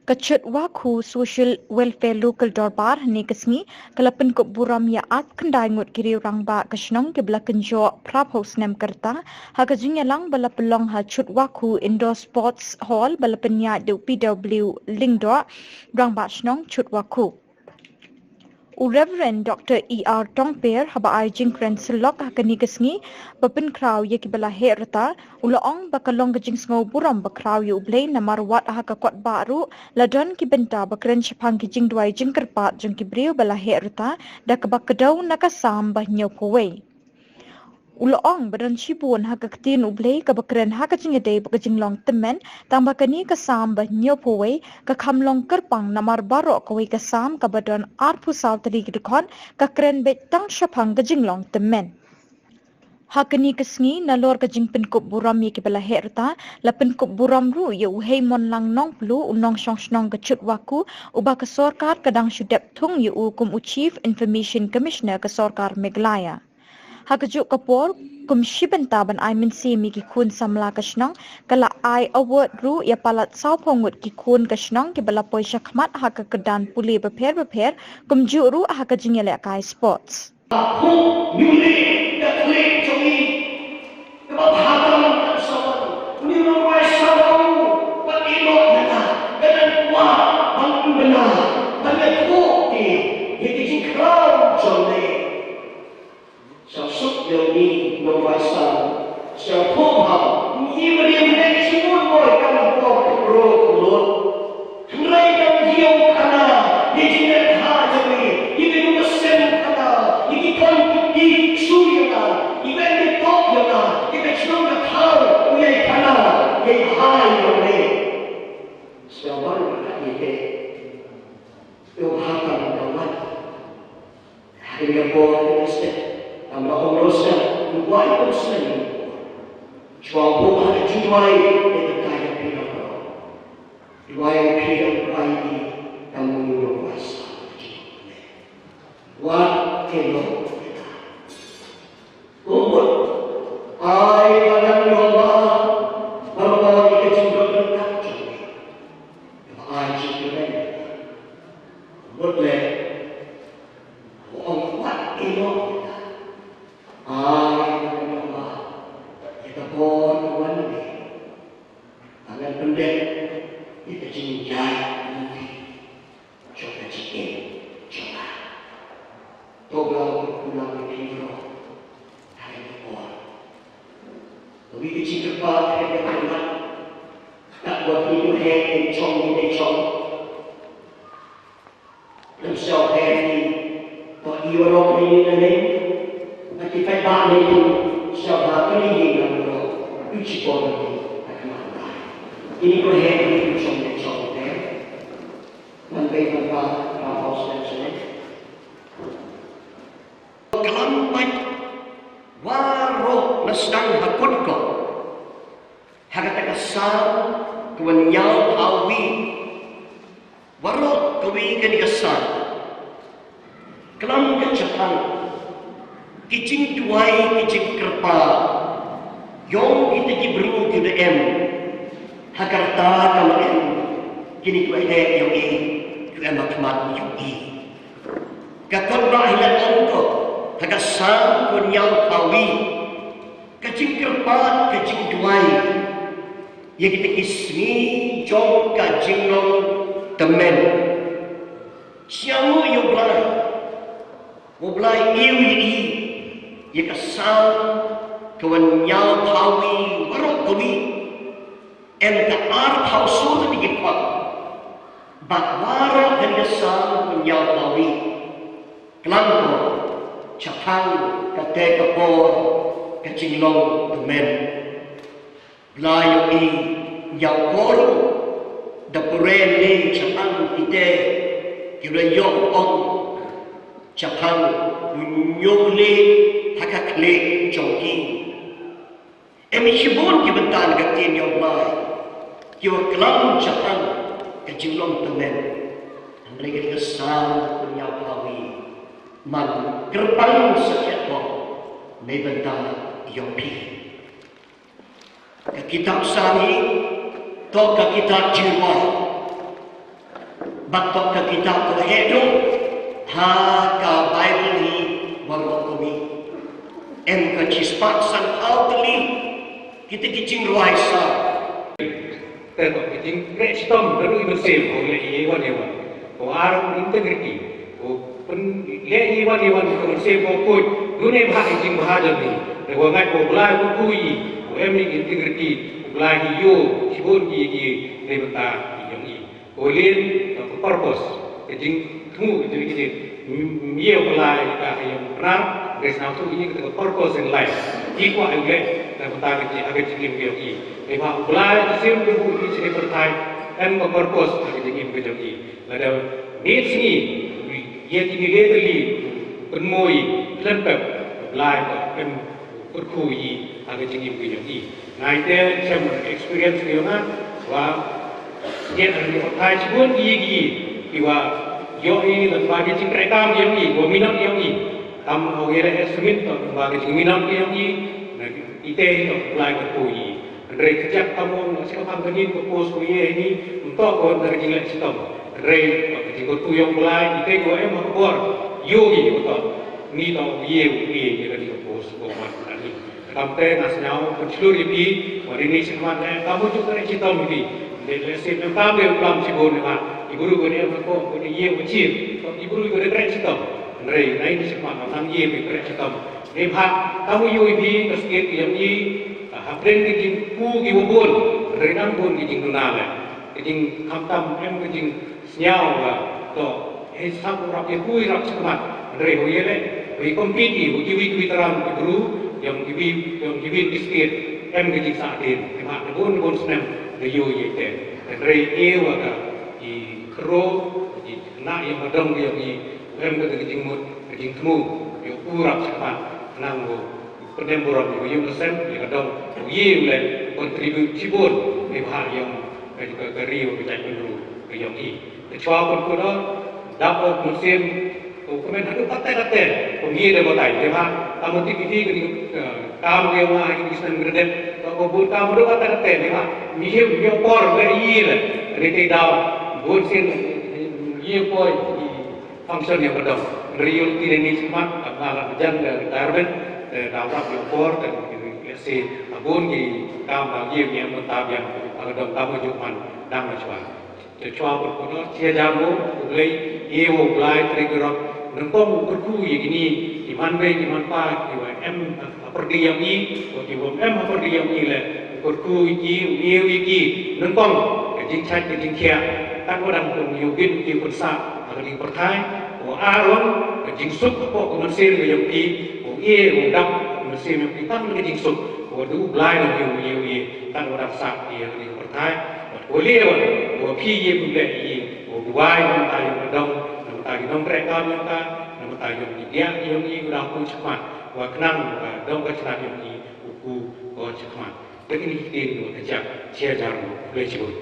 Kachut waku social welfare local dorbar ni kesmi kala Pynkup burom ya at kendai ngut kiri orang ba kasnong ke bela kynjoh prapho snem kerta ha kajinya lang bala pelong ha chut waku indoor sports hall bala penya de PW lingdo rang ba snong chut waku Reverend Dr. E.R. Tongper haba ai jingkren selok hakani kesngi bapin kraw ye kibala herta ulaong bakalong gajing sngo buram bakraw yu blay namar wat ha ka kwat baru ladon kibenta bakren chapang gijing duai jingkerpat jeng kibriu bala herta da kabak kedau nakasam bah nyokowe Ulaong badan cibun haka ketin ublay kabakren haka jingede bakajing long temen tambah kani kasam bah nyopowe ka kamlong kerpang namar baro kawe kasam kabadan arpu saw tadi kedekon ka kren bet tang syapang kajing long temen. Hakani kesngi nalor kajing Pynkup burom ye kibala herta la Pynkup burom ru ye uhei mon lang nong plu unong syong snong kechut waku ubah ke sorkar kadang syudep tung ye kum Chief Information Commissioner ke sorkar Meghalaya. Hakajuk kapor kum shibenta ban ai min si mi ki kun samla kasnong kala ai award ru ya palat saw pongut ki kun kasnong ki bala poi syakmat haka kedan puli beper kum ju ru haka jingele kai sports CSWLD no vai sa sia phong học ni mà riêng hay chỉ muốn ngồi cầm cốc rô lốt ngay trong hiếu khana đi trên đất hà cho mình đi về lúc sen khana đi cái con đi suy na đi về cái top na đi về trong cái thao người khana cái hai rồi này sia baru ni ke yo hakam kawan hari yang boleh Tambah pengurusnya, buat pengurusnya ni. Cuma bukan jual itu kaya pindah. Jual pindah berani kamu luas. Buat kilo. Umur, ay badan nyoba, berbagai kecil berkat jadi. Ay jadi. Boleh. Buat kilo. Kita pun wani, tangan pendek kita jinjai nanti, coba cikin, coba, toga pulang kiro, hari pun, lebih kecil kepat hari kemat, tak buat itu hari cong, dan sel hari, tak iwarok ini. Nanti phải ba lên luôn, sau đó cái gì làm được, cứ chỉ còn là phải làm lại. Ini có hệ đi trong thế, mình về mình vào học sinh. Kelam baik, warok nasdang hakut ko, hakat kasar tuan nyau awi, warok kawi kan kasar, kelam kecapang. Kicing tuai, kicing kerpa, yong kita kibru kita hakarta kalau kini tuai dek yang tu matmat yang kakon bahilan angko, hagasam kunyau pawi, kicing kerpa, kicing tuai, yang kita ismi jong kacing long temen, siamu yoblai iwi. Ia kesal kawan nyau pawi warok kawi enta arpau sudah digipak bak warok dan kesal nyau pawi kelampo capang kate kapor kacilong temen layu i nyau koru dapuren ni capang ite kira yong ong capang nyole hakak le jongki emi shibun ki bentan gatin yo mai ki wa klam chatan ka jilom temen mereka kesal punya pawi man gerbang sakit bo me bentan yo pi ka kitab sami to ka kitab jiwa batok ke kita ke hidup ha ka Bible ni warok kami em ke cispat sang outli kita kicing ruaisaแต่ก็จริงเรื่องที่ต้องรู้มันเสียของเลี้ยวันเดียวของอารมณ์อินเทอร์เน็ตของเป็นเลี้ยวันเดียวของเสียของคุยดูในภาคจริงภาคจะมีแต่ว่าไงของลายของคุยของเอ็มนี่อินเทอร์เน็ตของลายฮิโยชิบุนยีในบรรดาอย่างนี้ของเลี้ยงของ purpose จริงทั้งหมดจริงมีของลายกับอย่างนั้นเรื่องนั้นทุกอย่างของ purpose in life ที่ว่าอย่างนี้ในบรรดาจริงอาจจะมีอย่างนี้Memang ulai sim berbuat di sini bertai dan berpurpose bagi jengim berjanji. Lalu di sini ia kini literally bermoi lempep ulai dan berkui bagi jengim berjanji. Nah itu saya experience dia nak wah dia ada di bertai sebut gigi iwa yoi dan bagi jeng rekam yang ni, gua minat yang ni. Tam awalnya estimate bagi jeng minat yang ni. Nah itu ulai berkui. Dari kejap kamu sekarang begini propose kau ini untuk kau dari jilat sistem. Dari jika tu yang mulai kita kau makbor yogi betul. Ni tahu ye jadi propose kau macam ni. Sampai nasnya berseluruh ini hari ini sekarang kamu juga dari sistem ini. Dari sistem kamu yang belum sibuk ni mak. Ibu guru ni kau ni ye ucap. Ibu guru dari sistem. Dari ini sekarang orang ye dari sistem. Ni pak kamu yogi tersikit yang ni. Hapren kijing ku giwubun, renang bun kijing dunala, kijing kamtam em kijing senyau ga, to sam rak ye kui rak semat, dari hoyele, hoy kompeti, hoy kiwi terang guru, yang kiwi biskit, em kijing saatin, emak bun snem, deyo ye te, dari ewa ga, I kro, I nak yang madam yang I em kijing mut, kijing temu, yo urak semat, nang go. Pendem burom yang lesen yang ada ye oleh kontribusi pun memang yang juga keriu kita perlu yang ini. Kecuali pun kita dapat musim komen ada kata pemie dah batai, memang kamu tinggi kamu yang mana ini sen berdem, kamu buat kamu ada kata memang mihim por dari ye lah, dari dah buat sen ye poi function yang ada. Real tidak ini cuma malah berjalan retirement. Đào rap hiệu quả dan si abun di kam bagi yang mentabyang agak kamu juman dam macam. Cuma berkono cia jamu mulai ewo mulai trigger nengkong berku ini iman be iman pa iwa em pergi yang ini iwa em pergi yang ini le berku ini ewo ini nengkong jing chat jing kia kan orang pun yugin di kursa agak di pertai aron jing suk kok kemenser yang ini ye dam mesin yang kita nak jingsuk waduh belai nak ye kan orang sak ye ni pertai boleh wa pi ye boleh ye buai nak tayo dong nak tayo dong mereka yang ta nak tayo dia yang ye udah pun cepat wa kenang dong ke cepat yang ye uku cepat jadi ini kita kejap cia jaru boleh sebut